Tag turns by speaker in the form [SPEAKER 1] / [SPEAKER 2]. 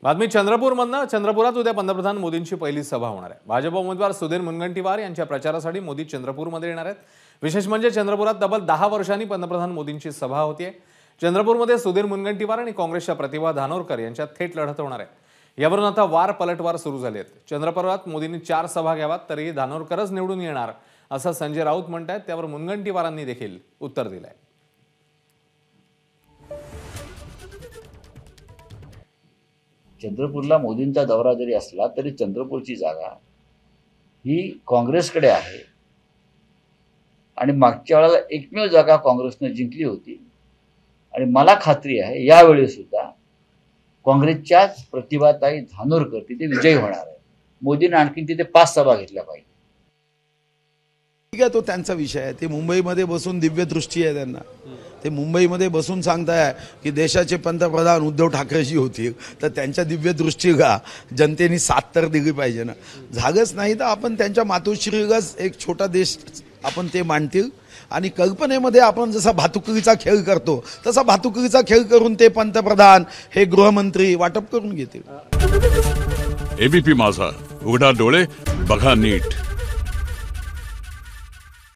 [SPEAKER 1] बातमी चंद्रपूरमधनं. चंद्रपुरात उद्या पंतप्रधान मोदींची पहिली सभा होणार आहे. भाजप उमेदवार सुधीर मुनगंटीवार यांच्या प्रचारासाठी मोदी चंद्रपूरमध्ये येणार आहेत. विशेष म्हणजे चंद्रपुरात तब्बल 10 वर्षांनी पंतप्रधान मोदींची सभा होतीये. चंद्रपूरमध्ये सुधीर मुनगंटीवार आणि काँग्रेसच्या प्रतिभा धानोरकर यांच्यात थेट लढत होणार आहे. यावरून आता वार पलटवार सुरू झाले आहेत. चंद्रपुरात मोदींनी 4 सभा घ्याव्यात तरी धानोरकरच निवडून येणार असं संजय राऊत म्हणतात. त्यावर मुनगंटीवारांनी देखील उत्तर दिलंय.
[SPEAKER 2] चंद्रपूरला मोदींचा दौरा जरी असला तरी चंद्रपूरची जागा ही काँग्रेसकडे आहे आणि मागच्या वेळेला एकमेव जागा काँग्रेसने जिंकली होती आणि मला खात्री आहे यावेळी सुद्धा काँग्रेसच्याच प्रतिभाताई धानोरकर तिथे विजयी होणार आहे. मोदींनी आणखी तिथे 5 सभा घेतल्या पाहिजे.
[SPEAKER 3] ठीक आहे, तो त्यांचा विषय आहे. ते मुंबईमध्ये बसून दिव्य दृष्टी आहे त्यांना. ते मुंबईमध्ये बसून सांगताय की देशाचे पंतप्रधान उद्धव ठाकरेजी होतील, तर त्यांच्या दिव्य दृष्टीला जनतेने साथ तर दिली पाहिजे ना. झागच नाही तर आपण त्यांच्या मातोश्रीलाच एक छोटा देश आपण ते मांडतील आणि कल्पनेमध्ये आपण जसा भातुकलीचा खेळ करतो तसा भातुकलीचा खेळ करून ते पंतप्रधान हे गृहमंत्री वाटप करून घेतील.
[SPEAKER 4] एबीपी माझा, उघडा डोळे बघा नीट.